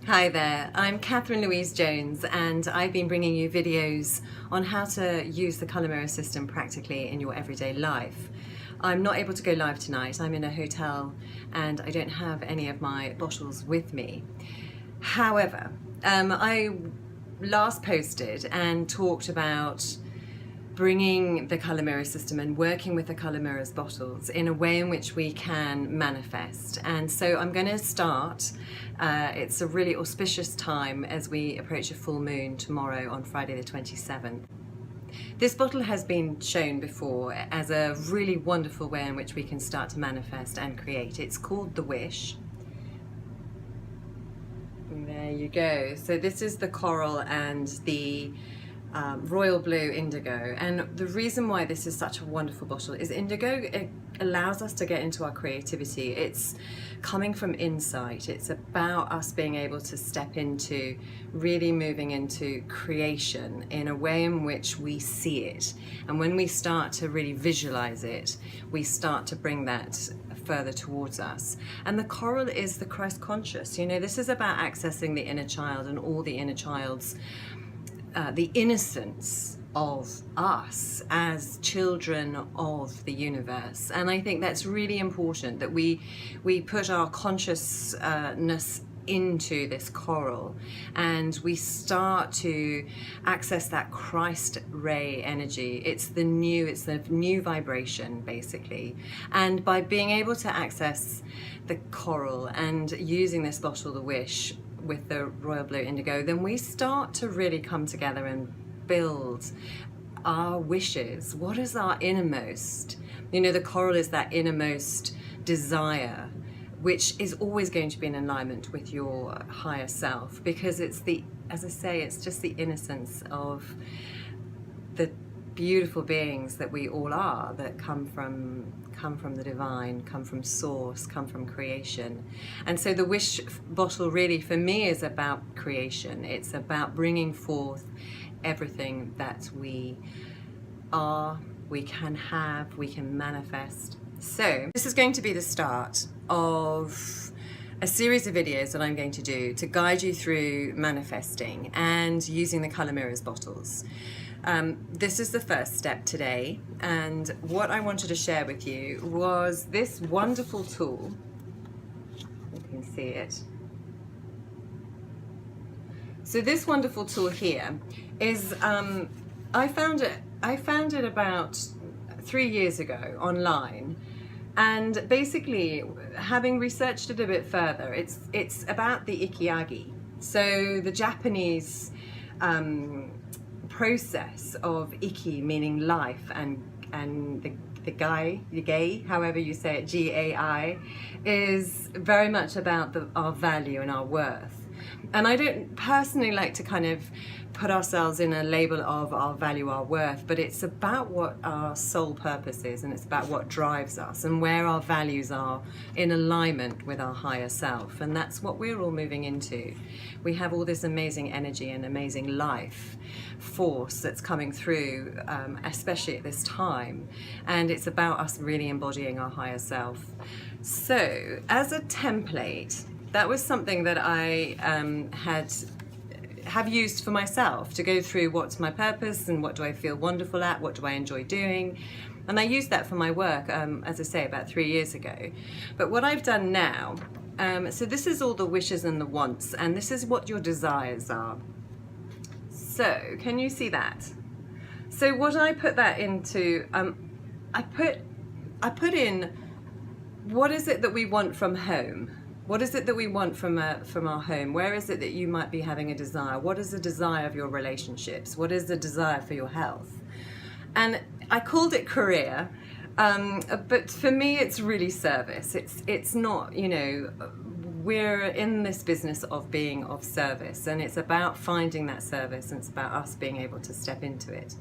Hi there, I'm Catherine Louise Jones and I've been bringing you videos on how to use the Colour Mirror system practically in your everyday life. I'm not able to go live tonight, I'm in a hotel and I don't have any of my bottles with me. However, I last posted and talked about bringing the Colour Mirror system and working with the Colour Mirrors bottles in a way in which we can manifest. And so I'm going to start. It's a really auspicious time as we approach a full moon tomorrow on Friday the 27th. This bottle has been shown before as a really wonderful way in which we can start to manifest and create. It's called The Wish. And there you go. So this is the coral and the royal blue indigo, and the reason why this is such a wonderful bottle is indigo, it allows us to get into our creativity. It's coming from insight. It's about us being able to step into really moving into creation in a way in which we see it, and when we start to really visualize it, we start to bring that further towards us. And the coral is the Christ conscious. You know, this is about accessing the inner child and all the inner child's the innocence of us as children of the universe. And I think that's really important, that we put our consciousness into this coral and we start to access that Christ ray energy. It's the new vibration basically. And by being able to access the coral and using this bottle, The Wish, with the royal blue indigo, then we start to really come together and build our wishes. What is our innermost? You know, the coral is that innermost desire, which is always going to be in alignment with your higher self, because it's the, as I say, it's just the innocence of the beautiful beings that we all are, that come from the divine, come from source, come from creation. And so the Wish bottle really for me is about creation. It's about bringing forth everything that we are, we can have, we can manifest. So this is going to be the start of a series of videos that I'm going to do to guide you through manifesting and using the Colour Mirrors bottles. This is the first step today, and what I wanted to share with you was this wonderful tool. You can see it. So this wonderful tool here is, I found it about 3 years ago online, and basically having researched it a bit further, it's about the ikigai. So the Japanese process of iki, meaning life, and the gai, however you say it, G-A-I, is very much about our value and our worth. And I don't personally like to kind of put ourselves in a label of our value, our worth, but it's about what our soul purpose is, and it's about what drives us and where our values are in alignment with our higher self. And that's what we're all moving into. We have all this amazing energy and amazing life force that's coming through, especially at this time, and it's about us really embodying our higher self. So as a template, that was something that I have used for myself to go through what's my purpose and what do I feel wonderful at, what do I enjoy doing. And I used that for my work, as I say, about 3 years ago. But what I've done now, so this is all the wishes and the wants, and this is what your desires are. So can you see that? So what I put that into, I put in, what is it that we want from home? What is it that we want from our home? Where is it that you might be having a desire? What is the desire of your relationships? What is the desire for your health? And I called it career, but for me it's really service. It's not, you know, we're in this business of being of service, and it's about finding that service, and it's about us being able to step into it.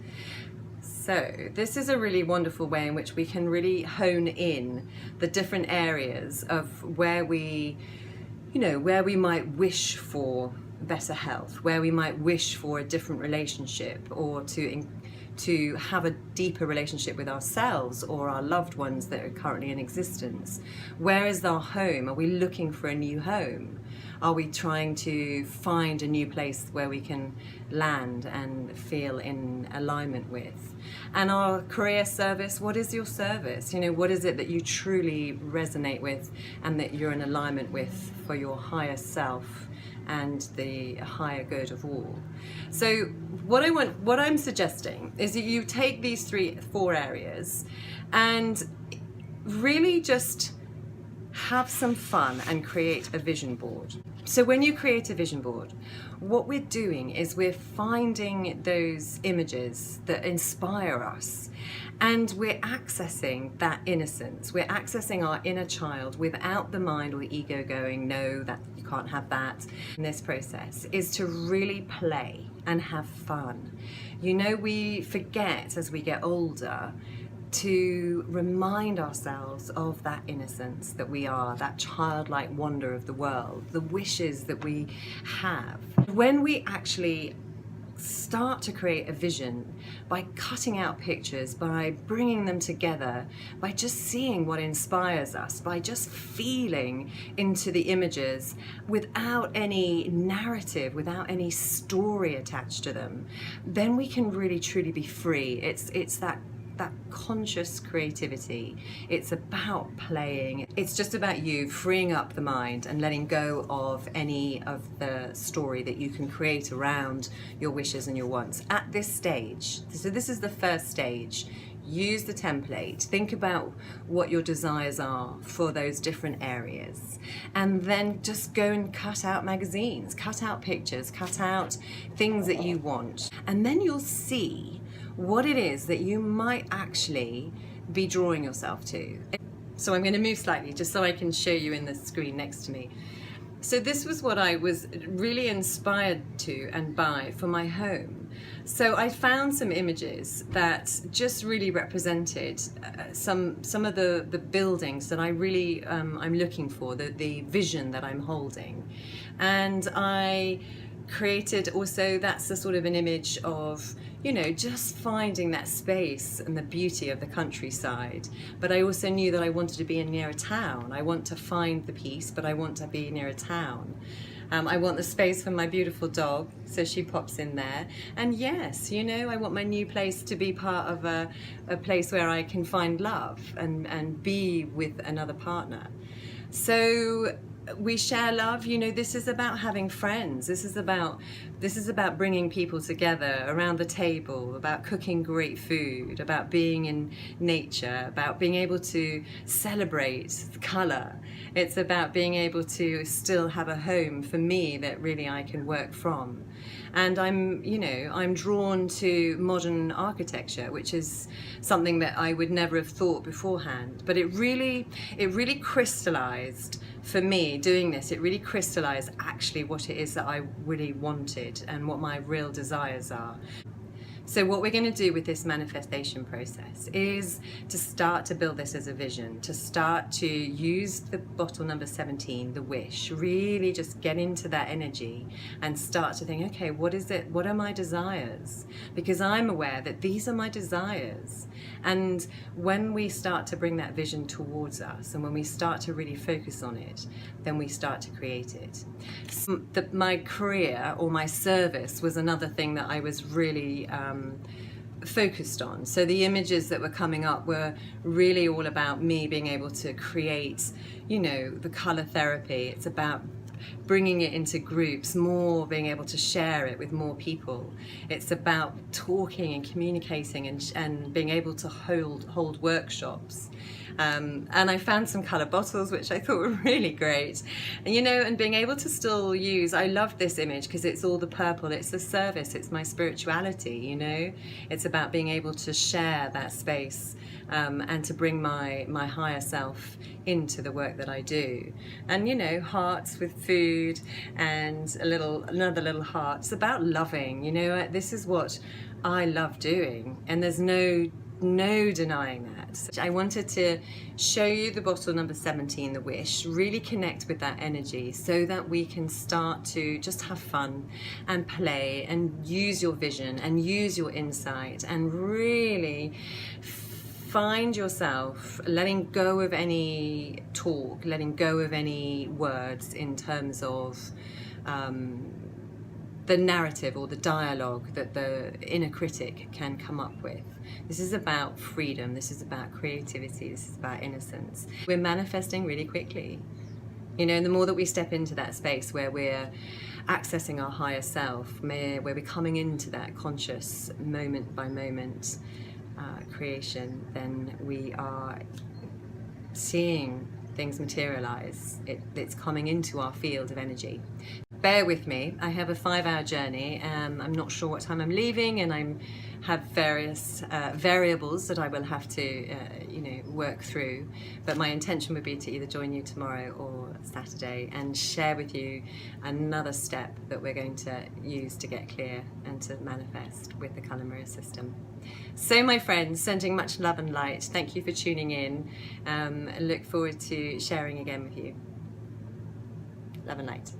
So this is a really wonderful way in which we can really hone in the different areas of where we, you know, where we might wish for better health, where we might wish for a different relationship, or to have a deeper relationship with ourselves or our loved ones that are currently in existence. Where is our home? Are we looking for a new home? Are we trying to find a new place where we can land and feel in alignment with? And our career service, what is your service? You know, what is it that you truly resonate with and that you're in alignment with for your higher self and the higher good of all? So what I'm suggesting is that you take these 4 areas and really just have some fun and create a vision board. So when you create a vision board, what we're doing is we're finding those images that inspire us, and we're accessing that innocence. We're accessing our inner child without the mind or ego going, no, that you can't have that. And this process is to really play and have fun. You know, we forget as we get older to remind ourselves of that innocence that we are, that childlike wonder of the world, the wishes that we have. When we actually start to create a vision by cutting out pictures, by bringing them together, by just seeing what inspires us, by just feeling into the images without any narrative, without any story attached to them, then we can really truly be free. It's that conscious creativity. It's about playing. It's just about you freeing up the mind and letting go of any of the story that you can create around your wishes and your wants at this stage. So this is the first stage. Use the template. Think about what your desires are for those different areas, and then just go and cut out magazines, cut out pictures, cut out things that you want, and then you'll see what it is that you might actually be drawing yourself to. So I'm going to move slightly just so I can show you in the screen next to me. So this was what I was really inspired to and by for my home. So I found some images that just really represented some of the buildings that I really I'm looking for, the vision that I'm holding. And I created also, that's the sort of an image of, you know, just finding that space and the beauty of the countryside. But I also knew that I wanted to be near a town. I want to find the peace, but I want to be near a town. I want the space for my beautiful dog, so she pops in there. And yes, you know, I want my new place to be part of a place where I can find love and be with another partner. So we share love. You know, this is about having friends. This is about bringing people together around the table, about cooking great food, about being in nature, about being able to celebrate color. It's about being able to still have a home for me that really I can work from. And I'm drawn to modern architecture, which is something that I would never have thought beforehand. But it really crystallized for me doing this. It really crystallized actually what it is that I really wanted and what my real desires are. So what we're going to do with this manifestation process is to start to build this as a vision, to start to use the bottle number 17, the wish, really just get into that energy and start to think, okay, what is it? What are my desires? Because I'm aware that these are my desires. And when we start to bring that vision towards us and when we start to really focus on it, then we start to create it. So my career or my service was another thing that I was really focused on. So the images that were coming up were really all about me being able to create, you know, the color therapy. It's about bringing it into groups, more being able to share it with more people. It's about talking and communicating and being able to hold workshops. And I found some colour bottles which I thought were really great, and and being able to still use, I love this image because it's all the purple, it's the service, it's my spirituality, it's about being able to share that space and to bring my higher self into the work that I do. And hearts with food and another little heart. It's about loving, this is what I love doing, and there's no denying that. I wanted to show you the bottle number 17, the wish, really connect with that energy so that we can start to just have fun and play and use your vision and use your insight and really find yourself letting go of any talk, letting go of any words in terms of the narrative or the dialogue that the inner critic can come up with. This is about freedom, this is about creativity, this is about innocence. We're manifesting really quickly. You know, and the more that we step into that space where we're accessing our higher self, where we're coming into that conscious moment by moment creation, then we are seeing things materialize. It's coming into our field of energy. Bear with me, I have a 5-hour journey. I'm not sure what time I'm leaving, and I have various variables that I will have to work through, but my intention would be to either join you tomorrow or Saturday and share with you another step that we're going to use to get clear and to manifest with the Colour Mirror system. So my friends, sending much love and light. Thank you for tuning in. I look forward to sharing again with you. Love and light.